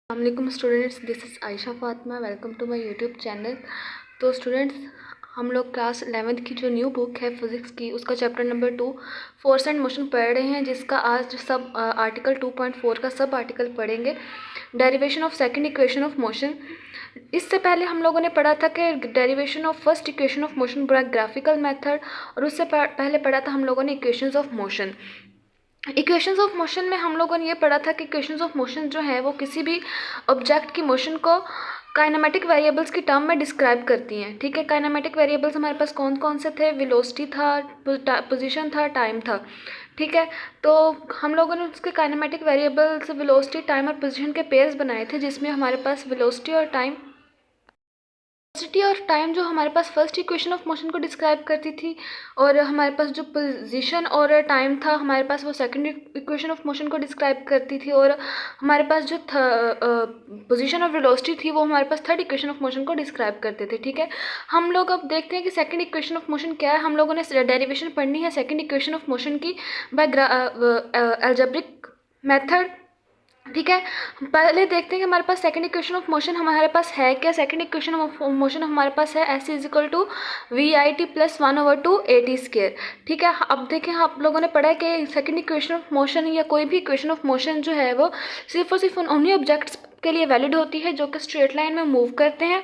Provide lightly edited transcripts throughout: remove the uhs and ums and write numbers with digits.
अस्सलाम students, this is Ayesha Fatima. Welcome to my YouTube channel. तो students, हम लोग क्लास 11th की जो न्यू बुक है फिज़िक्स की, उसका chapter number 2 force and motion पढ़ रहे हैं, जिसका आज सब आर्टिकल 2.4 का सब आर्टिकल पढ़ेंगे, derivation of second equation of motion. इससे पहले हम लोगों ने पढ़ा था कि derivation of first equation of motion बड़ा ग्राफिकल मेथड, और उससे पहले पढ़ा था हम लोगों ने equations of motion. Equations of motion में हम लोगों ने ये पढ़ा था कि इक्वेशंस ऑफ मोशन जो है वो किसी भी ऑब्जेक्ट की मोशन को काइनेमेटिक वेरिएबल्स की टर्म में डिस्क्राइब करती हैं। ठीक है, काइनेमेटिक वेरिएबल्स हमारे पास कौन कौन से थे? वेलोसिटी था, पोजीशन था, टाइम था। ठीक है, तो हम लोगों ने उसके काइनेमेटिक वेरिएबल्स वेलोसिटी, टाइम और पोजीशन के पेयर्स बनाए थे, जिसमें हमारे पास वेलोसिटी और टाइम और टाइम जो हमारे पास फर्स्ट इक्वेशन ऑफ मोशन को डिस्क्राइब करती थी, और हमारे पास जो पोजीशन और टाइम था हमारे पास वो सेकंड इक्वेशन ऑफ मोशन को डिस्क्राइब करती थी, और हमारे पास जो पोजीशन और वेलोसिटी थी वो हमारे पास थर्ड इक्वेशन ऑफ मोशन को डिस्क्राइब करते थे। ठीक है, हम लोग अब देखते हैं कि सेकंड इक्वेशन ऑफ मोशन क्या है। हम लोगों ने डेरिवेशन पढ़नी है सेकंड इक्वेशन ऑफ मोशन की बाय अलजेब्रिक मेथड। ठीक है, पहले देखते हैं कि हमारे पास सेकंड इक्वेशन ऑफ मोशन हमारे पास है क्या। सेकंड इक्वेशन ऑफ मोशन हमारे पास है S is equal to V I T plus 1/2 A T square. ठीक है, अब देखें, आप लोगों ने पढ़ा है कि सेकंड इक्वेशन ऑफ मोशन या कोई भी इक्वेशन ऑफ मोशन जो है वो सिर्फ और सिर्फ उन्हीं ऑब्जेक्ट्स के लिए वैलिड होती है जो कि स्ट्रेट लाइन में मूव करते हैं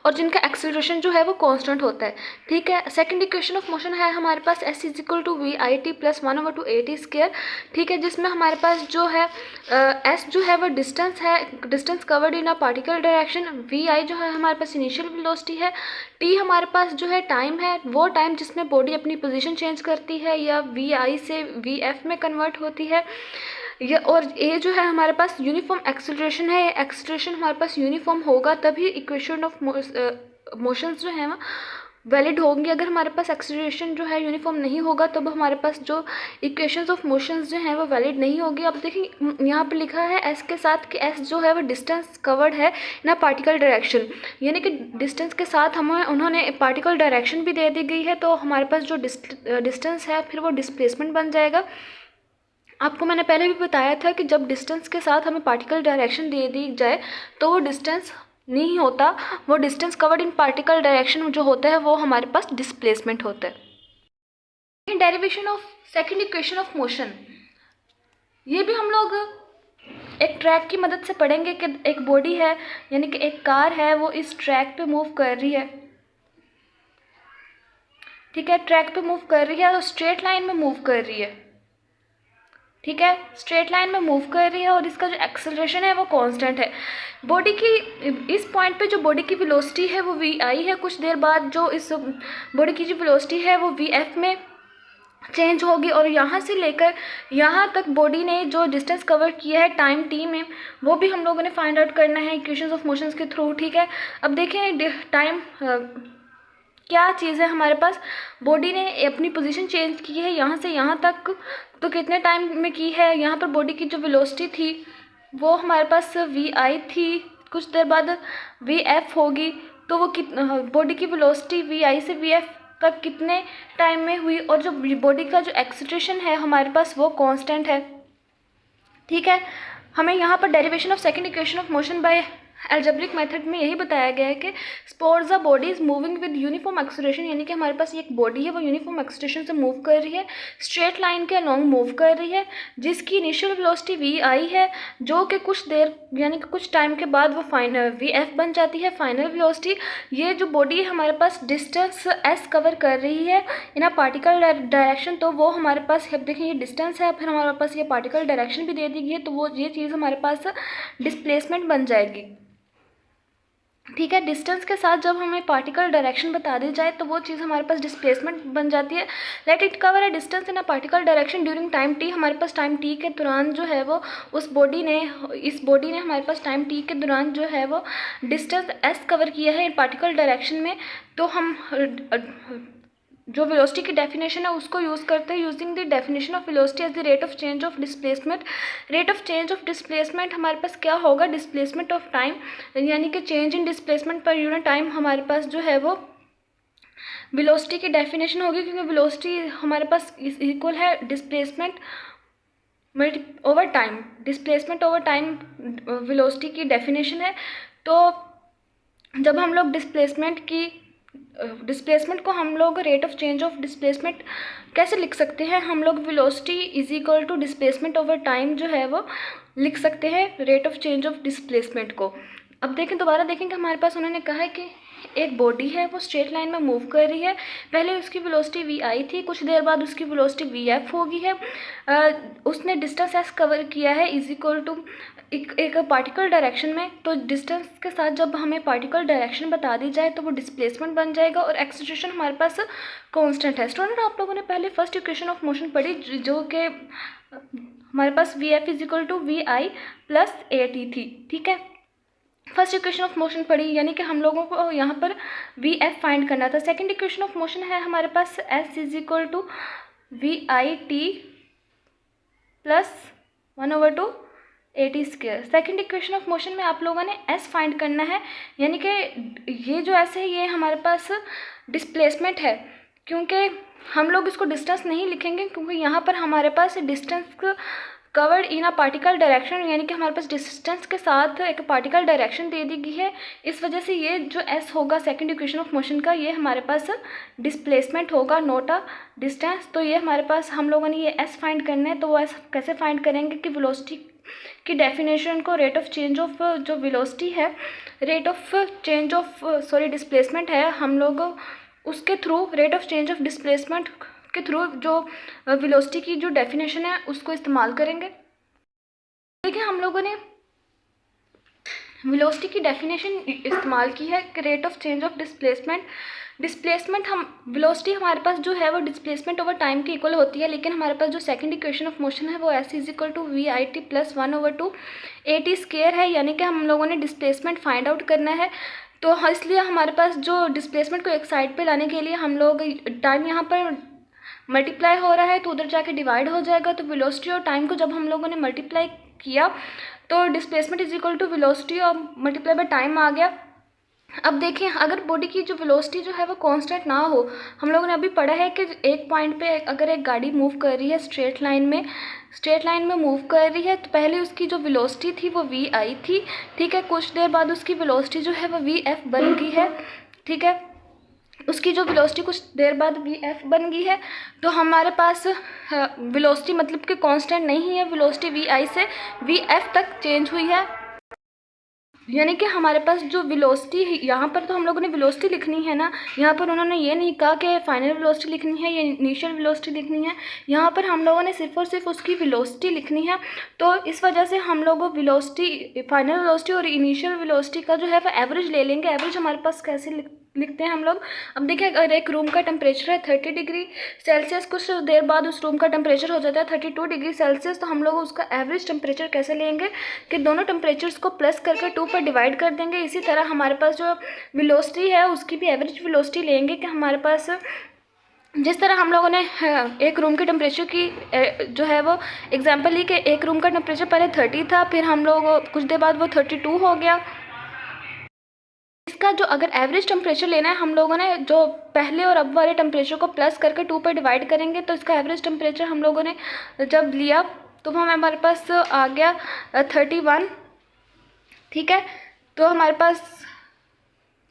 और जिनका एक्सेलरेशन जो है वो कांस्टेंट होता है। ठीक है, सेकंड इक्वेशन ऑफ मोशन है हमारे पास S is equal to V I T plus 1/2 A T square. ठीक है, जिसमें हमारे पास जो है एस जो है वो डिस्टेंस है, distance covered in a particular direction. V I जो है हमारे पास इनिशियल वेलोसिटी है। टी हमारे पास जो है टाइम है, वो टाइम जिसमें बॉडी अपनी पोजीशन चेंज करती है या वी आई से वी एफ में कन्वर्ट होती है। ये और ए जो है हमारे पास यूनिफॉर्म एक्सेलरेशन है। एक्सेलरेशन हमारे पास यूनिफॉर्म होगा तभी इक्वेशन ऑफ मोशंस जो है वैलिड होंगी। अगर हमारे पास एक्सेलरेशन जो है यूनिफॉर्म नहीं होगा तब हमारे पास जो इक्वेशंस ऑफ मोशंस जो हैं वो वैलिड नहीं होगी। अब देखिए, यहाँ पे लिखा है एस के साथ कि एस जो है वो डिस्टेंस कवर्ड है ना पार्टिकल डायरेक्शन, यानी कि डिस्टेंस के साथ हमें उन्होंने पार्टिकल डायरेक्शन भी दे दी गई है, तो हमारे पास जो डिस्टेंस है फिर वो डिस्प्लेसमेंट बन जाएगा। आपको मैंने पहले भी बताया था कि जब डिस्टेंस के साथ हमें पार्टिकल डायरेक्शन दे दी जाए तो वो डिस्टेंस नहीं होता, वो डिस्टेंस कवर्ड इन पार्टिकल डायरेक्शन जो होता है वो हमारे पास डिस्प्लेसमेंट होता है। Derivation of second equation of motion, ये भी हम लोग एक ट्रैक की मदद से पढ़ेंगे कि एक बॉडी है, यानी कि एक कार है, वो इस ट्रैक पे मूव कर रही है। ठीक है, ट्रैक पे मूव कर रही है और स्ट्रेट लाइन में मूव कर रही है। ठीक है, स्ट्रेट लाइन में मूव कर रही है और इसका जो एक्सेलरेशन है वो कांस्टेंट है। बॉडी की इस पॉइंट पे जो बॉडी की वेलोसिटी है वो वी आई है। कुछ देर बाद जो इस बॉडी की जो वेलोसिटी है वो वी एफ में चेंज होगी, और यहाँ से लेकर यहाँ तक बॉडी ने जो डिस्टेंस कवर किया है टाइम टी में, वो भी हम लोगों ने फाइंड आउट करना है इक्वेशंस ऑफ मोशंस के थ्रू। ठीक है, अब देखें टाइम क्या चीज़ है हमारे पास। बॉडी ने अपनी पोजीशन चेंज की है यहाँ से यहाँ तक, तो कितने टाइम में की है। यहाँ पर बॉडी की जो वेलोसिटी थी वो हमारे पास वी आई थी, कुछ देर बाद वी एफ होगी, तो वो बॉडी की वेलोसिटी वी आई से वी एफ तक कितने टाइम में हुई, और जो बॉडी का जो एक्सेलरेशन है हमारे पास वो कांस्टेंट है। ठीक है, हमें यहाँ पर derivation of second equation of motion by algebraic method में यही बताया गया है कि suppose the body is moving with uniform acceleration, यानी कि हमारे पास ये एक बॉडी है वो यूनिफॉर्म एक्सेलरेशन से मूव कर रही है, स्ट्रेट लाइन के अलोंग मूव कर रही है, जिसकी इनिशियल वेलोसिटी वी आई है, जो कि कुछ देर यानी कि कुछ टाइम के बाद वो फाइनल वी एफ बन जाती है, फाइनल वेलोसिटी। ये जो बॉडी है हमारे पास डिस्टेंस एस कवर कर रही है इन अ पार्टिकल डायरेक्शन, तो वो हमारे पास अब देखिए ये डिस्टेंस है, फिर हमारे पास ये पार्टिकल डायरेक्शन भी दे दी गई है, तो वो ये चीज़ हमारे पास डिस्प्लेसमेंट बन जाएगी। ठीक है, डिस्टेंस के साथ जब हमें पार्टिकल डायरेक्शन बता दी जाए तो वो चीज़ हमारे पास डिस्प्लेसमेंट बन जाती है। Let it cover a distance in a particular direction during time T. हमारे पास टाइम टी के दौरान जो है वो इस बॉडी ने हमारे पास टाइम टी के दौरान जो है वो डिस्टेंस एस कवर किया है पार्टिकल डायरेक्शन में, तो हम जो वेलोसिटी की डेफिनेशन है उसको यूज़ करते हैं। Using the definition of velocity as the rate of change of displacement. Rate of change of displacement हमारे पास क्या होगा, डिस्प्लेसमेंट ऑफ टाइम, यानी कि change in displacement per unit time हमारे पास जो है वो वेलोसिटी की डेफिनेशन होगी, क्योंकि वेलोसिटी हमारे पास इक्वल है displacement over time, displacement over time velocity की डेफिनेशन है। तो जब हम लोग डिस्प्लेसमेंट को हम लोग rate of change of displacement कैसे लिख सकते हैं, हम लोग velocity is equal to displacement over time जो है वो लिख सकते हैं rate of change of displacement को। अब देखें, दोबारा देखेंगे, हमारे पास उन्होंने कहा है कि एक बॉडी है वो स्ट्रेट लाइन में मूव कर रही है, पहले उसकी वेलोसिटी वी आई थी, कुछ देर बाद उसकी वेलोसिटी वी एफ होगी है, उसने डिस्टेंस एस कवर किया है इज इक्वल टू एक पार्टिकल डायरेक्शन में। तो डिस्टेंस के साथ जब हमें पार्टिकल डायरेक्शन बता दी जाए तो वो डिस्प्लेसमेंट बन जाएगा और एक्सेलरेशन हमारे पास कांस्टेंट है। स्टूडेंट, आप लोगों ने पहले फर्स्ट इक्वेशन ऑफ मोशन पढ़ी जो कि हमारे पास V F is equal to V I plus A T थी, ठीक है। फर्स्ट इक्वेशन ऑफ मोशन पढ़ी, यानी कि हम लोगों को यहाँ पर वी एफ फाइंड करना था। सेकंड इक्वेशन ऑफ मोशन है हमारे पास S is equal to V I T plus 1/2 A T square. Second equation of motion में आप लोगों ने एस फाइंड करना है, यानी कि ये जो एस है ये हमारे पास डिस्प्लेसमेंट है, क्योंकि हम लोग इसको डिस्टेंस नहीं लिखेंगे क्योंकि यहाँ पर हमारे पास distance covered in a particular direction, यानी कि हमारे पास डिस्टेंस के साथ एक पार्टिकल डायरेक्शन दे दी गई है। इस वजह से ये जो एस होगा सेकंड इक्वेशन ऑफ मोशन का, ये हमारे पास डिस्प्लेसमेंट होगा, नॉट अ डिस्टेंस। तो ये हमारे पास हम लोगों ने ये एस फाइंड करना है। तो वो एस कैसे फाइंड करेंगे कि वेलोसिटी की डेफिनेशन को रेट ऑफ चेंज ऑफ जो वेलोसिटी है, rate of change of displacement है, हम लोग उसके through rate of change of displacement के थ्रू जो वेलोसिटी की जो डेफिनेशन है उसको इस्तेमाल करेंगे। देखिए, हम लोगों ने वेलोसिटी की डेफिनेशन इस्तेमाल की है कि rate of change of displacement हम वेलोसिटी हमारे पास जो है वो डिस्प्लेसमेंट ओवर टाइम के इक्वल होती है, लेकिन हमारे पास जो सेकंड इक्वेशन ऑफ मोशन है वो S is equal to V I T plus 1/2 A T square है, यानी कि हम लोगों ने डिस्प्लेसमेंट फाइंड आउट करना है। तो इसलिए हमारे पास जो डिस्प्लेसमेंट को एक साइड पे लाने के लिए हम लोग टाइम यहाँ पर मल्टीप्लाई हो रहा है तो उधर जाके डिवाइड हो जाएगा। तो वेलोसिटी और टाइम को जब हम लोगों ने मल्टीप्लाई किया तो displacement is equal to velocity और मल्टीप्लाई बाय टाइम आ गया। अब देखिए, अगर बॉडी की जो वेलोसिटी जो है वो कांस्टेंट ना हो, हम लोगों ने अभी पढ़ा है कि एक पॉइंट पे अगर एक गाड़ी मूव कर रही है स्ट्रेट लाइन में मूव कर रही है, तो पहले उसकी जो वेलोसिटी थी वो वी आई थी, ठीक है। कुछ देर बाद उसकी वेलोसिटी जो है वो वी एफ बन गई है, ठीक है। उसकी जो वेलोसिटी कुछ देर बाद वी एफ बन गई है, तो हमारे पास वेलोसिटी मतलब कि कांस्टेंट नहीं है, वेलोसिटी वी आई से वी एफ तक चेंज हुई है, यानी कि हमारे पास जो वेलोसिटी यहाँ पर, तो हम लोगों ने वेलोसिटी लिखनी है ना, यहाँ पर उन्होंने ये नहीं कहा कि फाइनल वेलोसिटी लिखनी है या इनिशियल वेलोसिटी लिखनी है, यहाँ पर हम लोगों ने सिर्फ और सिर्फ उसकी वेलोसिटी लिखनी है। तो इस वजह से हम लोग वेलोसिटी, फाइनल वेलोसिटी और इनिशियल वेलोसिटी का जो है वो एवरेज ले लेंगे। एवरेज हमारे पास कैसे लिखते हैं हम लोग, अब देखिए, अगर एक रूम का टेम्परेचर है 30 डिग्री सेल्सियस, कुछ देर बाद उस रूम का टेम्परेचर हो जाता है 32 डिग्री सेल्सियस, तो हम लोग उसका एवरेज टेम्परेचर कैसे लेंगे कि दोनों टेम्परेचर्स को प्लस करके 2 पर डिवाइड कर देंगे। इसी तरह हमारे पास जो वेलोसिटी है उसकी भी एवरेज वेलोसिटी लेंगे कि हमारे पास जिस तरह हम लोगों ने एक रूम के टेम्परेचर की जो है वो एग्जांपल ली कि एक रूम का टेम्परेचर पहले 30 था, फिर हम लोग कुछ देर बाद वो 32 हो गया। इसका जो अगर एवरेज टेम्परेचर लेना है, हम लोगों ने जो पहले और अब वाले टेम्परेचर को प्लस करके 2 पर डिवाइड करेंगे, तो इसका एवरेज टेम्परेचर हम लोगों ने जब लिया तो वो हमारे पास आ गया 31, ठीक है। तो हमारे पास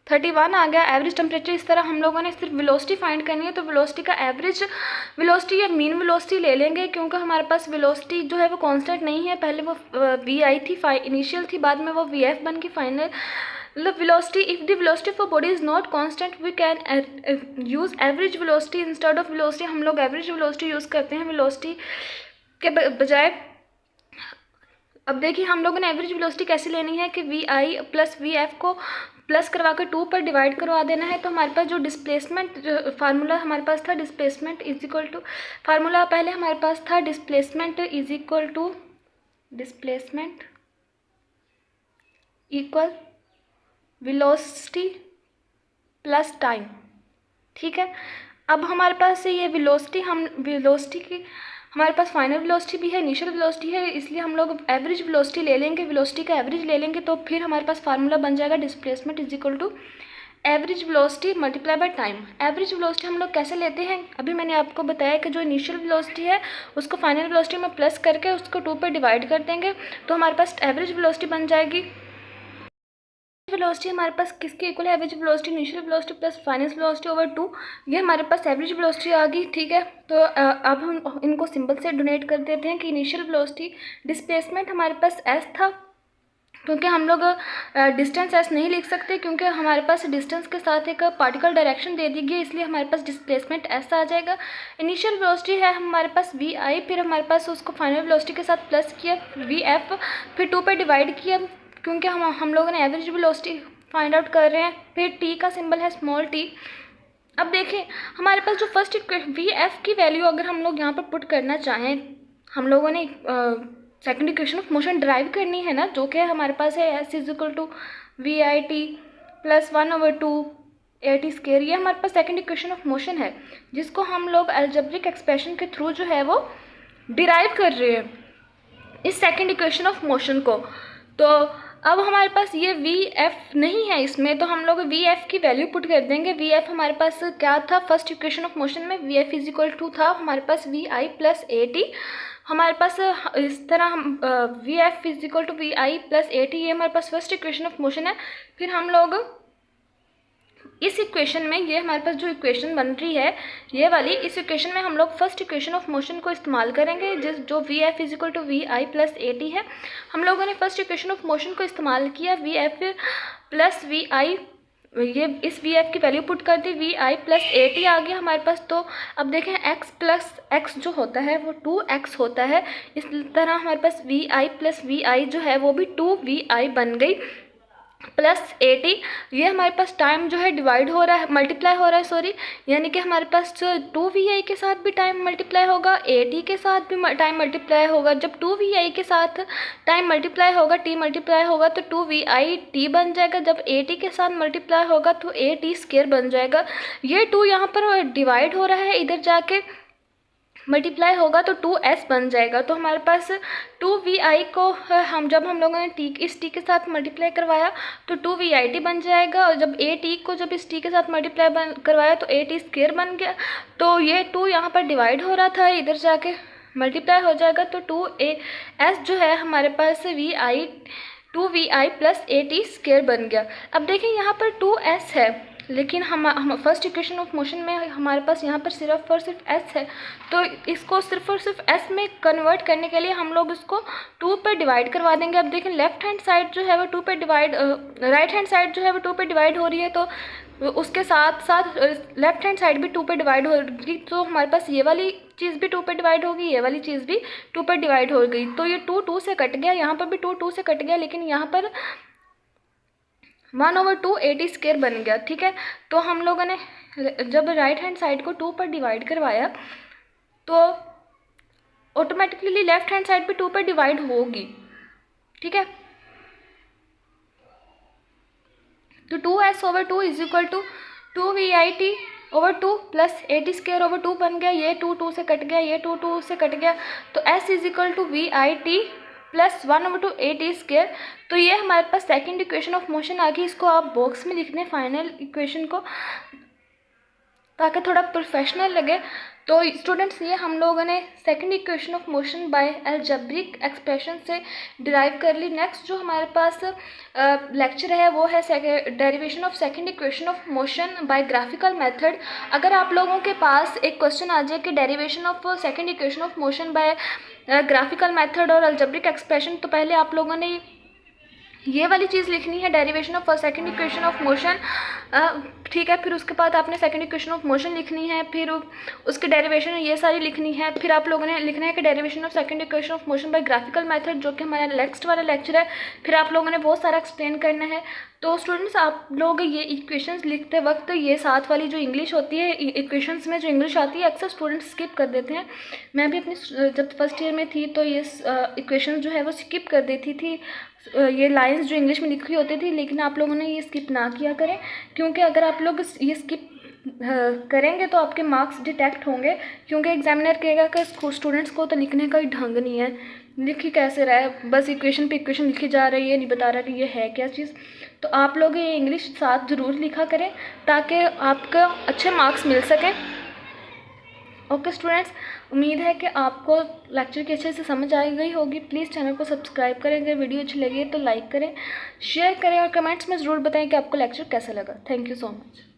31 आ गया एवरेज टेम्परेचर। इस तरह हम लोगों ने सिर्फ वेलोसिटी फाइंड करनी है, तो वेलोसिटी का एवरेज वेलोसिटी या मीन वेलोसिटी ले लेंगे, क्योंकि हमारे पास वेलोसिटी जो है वो कांस्टेंट नहीं है, पहले वो वी आई थी इनिशियल थी, बाद में वो वी एफ बन की final velocity. If the velocity for body is not constant, we can use average velocity instead of velocity. हम लोग average velocity यूज़ करते हैं velocity के बजाय। अब देखिए, हम लोगों ने एवरेज वेलोसिटी कैसे लेनी है कि V I plus V F को प्लस करवा कर 2 पर डिवाइड करवा देना है। तो हमारे पास जो डिस्प्लेसमेंट फार्मूला हमारे पास था, displacement is equal to, formula पहले हमारे पास था displacement is equal to displacement equal velocity plus time, ठीक है। अब हमारे पास ये वेलोसिटी, हम वेलोसिटी की हमारे पास फाइनल वेलोसिटी भी है, इनिशियल वेलोसिटी है, इसलिए हम लोग एवरेज वेलोसिटी ले लेंगे, वेलोसिटी का एवरेज ले लेंगे, तो फिर हमारे पास फार्मूला बन जाएगा displacement is equal to average velocity multiply by time. Average velocity हम लोग कैसे लेते हैं, अभी मैंने आपको बताया कि जो इनिशियल वेलोसिटी है उसको फाइनल वेलोसिटी में प्लस करके उसको 2 पे डिवाइड कर देंगे तो हमारे पास एवरेज वेलोसिटी बन जाएगी। वेलोसिटी हमारे पास किसकी इक्वल है, average velocity initial velocity plus final velocity over 2, ये हमारे पास एवरेज वेलोसिटी आ गई। ठीक है, तो अब हम इनको सिंबल से डोनेट कर देते हैं कि इनिशियल वेलोसिटी डिस्प्लेसमेंट हमारे पास एस था, क्योंकि हम लोग डिस्टेंस एस नहीं लिख सकते क्योंकि हमारे पास डिस्टेंस के साथ एक पार्टिकल डायरेक्शन दे दी गई, इसलिए हमारे पास डिस्प्लेसमेंट एस आ जाएगा। इनिशियल वेलोसिटी है हमारे पास वी आई, फिर हमारे पास उसको फाइनल वेलोसिटी के साथ प्लस किया वी एफ, फिर 2 पे डिवाइड किया क्योंकि हम लोगों ने एवरेज वेलोसिटी फाइंड आउट कर रहे हैं। फिर टी का सिंबल है स्मॉल टी। अब देखें हमारे पास जो फर्स्ट वी एफ की वैल्यू अगर हम लोग यहाँ पर पुट करना चाहें, हम लोगों ने second equation of motion derive करनी है ना, जो कि हमारे पास है S is equal to V I T plus 1/2 A T square, ये हमारे पास सेकंड इक्वेशन ऑफ मोशन है जिसको हम लोग अलजेब्रिक एक्सप्रेशन के थ्रू जो है वो डिराइव कर रहे हैं इस सेकंड इक्वेशन ऑफ मोशन को। तो अब हमारे पास ये वी एफ नहीं है इसमें, तो हम लोग वी एफ की वैल्यू पुट कर देंगे। वी एफ हमारे पास क्या था फर्स्ट इक्वेशन ऑफ मोशन में, V F is equal to था हमारे पास V I plus A T. हमारे पास इस तरह हम V F is equal to V I plus A T, ये हमारे पास फर्स्ट इक्वेशन ऑफ मोशन है। फिर हम लोग इस इक्वेशन में, ये हमारे पास जो इक्वेशन बन रही है ये वाली, इस इक्वेशन में हम लोग फर्स्ट इक्वेशन ऑफ मोशन को इस्तेमाल करेंगे जो V F is equal to V I plus A T है। हम लोगों ने फर्स्ट इक्वेशन ऑफ मोशन को इस्तेमाल किया, V F plus V I, ये इस वी एफ की वैल्यू पुट कर दी, V I plus A T आ गया हमारे पास। तो अब देखें एक्स प्लस एक्स जो होता है वो 2x होता है, इस तरह हमारे पास V I plus V I जो है वो भी 2vi बन गई प्लस ए टी। ये हमारे पास टाइम जो है डिवाइड हो रहा है, मल्टीप्लाई हो रहा है सॉरी, यानी कि हमारे पास 2vi के साथ भी टाइम मल्टीप्लाई होगा, ए टी के साथ भी टाइम मल्टीप्लाई होगा। जब 2vi के साथ टाइम मल्टीप्लाई होगा, टी मल्टीप्लाई होगा तो 2vi टी बन जाएगा। जब ए टी के साथ मल्टीप्लाई होगा तो ए टी स्क्वायर बन जाएगा। ये 2 यहाँ पर डिवाइड हो रहा है, इधर जाके मल्टीप्लाई होगा तो 2s बन जाएगा। तो हमारे पास 2vi को जब हम लोगों ने इस t के साथ मल्टीप्लाई करवाया तो 2vit बन जाएगा, और जब a t को जब इस t के साथ मल्टीप्लाई करवाया तो a t स्क्वायर बन गया। तो ये 2 यहाँ पर डिवाइड हो रहा था, इधर जाके मल्टीप्लाई हो जाएगा तो 2s जो है हमारे पास vi 2vi plus A T square बन गया। अब देखें यहाँ पर 2s है, लेकिन हम फर्स्ट इक्वेशन ऑफ मोशन में हमारे पास यहाँ पर सिर्फ और सिर्फ s है, तो इसको सिर्फ और सिर्फ s में कन्वर्ट करने के लिए हम लोग इसको 2 पर डिवाइड करवा देंगे। अब देखें लेफ्ट हैंड साइड जो है वो 2 पर डिवाइड, राइट हैंड साइड जो है वो 2 पर डिवाइड हो रही है, तो उसके साथ साथ लेफ्ट हैंड साइड भी 2 पर डिवाइड होगी, तो हमारे पास ये वाली चीज़ भी 2 पर डिवाइड होगी, ये वाली चीज़ भी 2 पर डिवाइड हो गई। तो ये 2 से कट गया, यहाँ पर भी 2 से कट गया, लेकिन यहाँ पर 1/2 ए टी स्क्वायर बन गया। ठीक है, तो हम लोगों ने जब राइट हैंड साइड को 2 पर डिवाइड करवाया तो ऑटोमेटिकली लेफ्ट हैंड साइड भी 2 पर डिवाइड होगी। ठीक है, तो 2s/2 is equal to 2vit/2 plus A T square over 2 बन गया। ये 2 से कट गया, ये 2 से कट गया, तो s is equal to vit plus 1/2 A T square. तो ये हमारे पास सेकंड इक्वेशन ऑफ मोशन आ गई। इसको आप बॉक्स में लिखने फाइनल इक्वेशन को, ताकि थोड़ा प्रोफेशनल लगे। तो स्टूडेंट्स ये हम लोगों ने second equation of motion by algebraic expression से डिराइव कर ली। नेक्स्ट जो हमारे पास लेक्चर है वो है derivation of second equation of motion by graphical method. अगर आप लोगों के पास एक क्वेश्चन आ जाए कि derivation of second equation of motion by graphical method और अलजेब्रिक एक्सप्रेशन, तो पहले आप लोगों ने ये वाली चीज़ लिखनी है, derivation of second equation of motion. ठीक है, फिर उसके बाद आपने सेकंड इक्वेशन ऑफ मोशन लिखनी है, फिर उसकी डेरिवेशन ये सारी लिखनी है। फिर आप लोगों ने लिखना है कि derivation of second equation of motion by graphical method, जो कि हमारा नेक्स्ट वाला लेक्चर है। फिर आप लोगों ने बहुत सारा एक्सप्लेन करना है। तो स्टूडेंट्स आप लोग ये इक्वेशंस लिखते वक्त ये साथ वाली जो इंग्लिश होती है, इक्वेशंस में जो इंग्लिश आती है अक्सर स्टूडेंट्स स्किप कर देते हैं। मैं भी अपनी जब फर्स्ट ईयर में थी तो ये इक्वेशन जो है वो स्किप कर देती थी, ये लाइंस जो इंग्लिश में लिखी होती थी। लेकिन आप लोगों ने ये स्किप ना किया करें, क्योंकि अगर आप लोग ये स्किप करेंगे तो आपके मार्क्स डिटेक्ट होंगे, क्योंकि एग्जामिनर कहेगा कि स्टूडेंट्स को तो लिखने का ही ढंग नहीं है। लिखी कैसे रहा है, बस इक्वेशन पे इक्वेशन लिखी जा रही है, नहीं बता रहा कि ये है क्या चीज़। तो आप लोग ये इंग्लिश साथ ज़रूर लिखा करें ताकि आपका अच्छे मार्क्स मिल सकें। ओके स्टूडेंट्स, उम्मीद है कि आपको लेक्चर की अच्छे से समझ आ गई होगी। प्लीज़ चैनल को सब्सक्राइब करें, अगर वीडियो अच्छी लगी है तो लाइक करें, शेयर करें और कमेंट्स में ज़रूर बताएं कि आपको लेक्चर कैसा लगा। Thank you so much.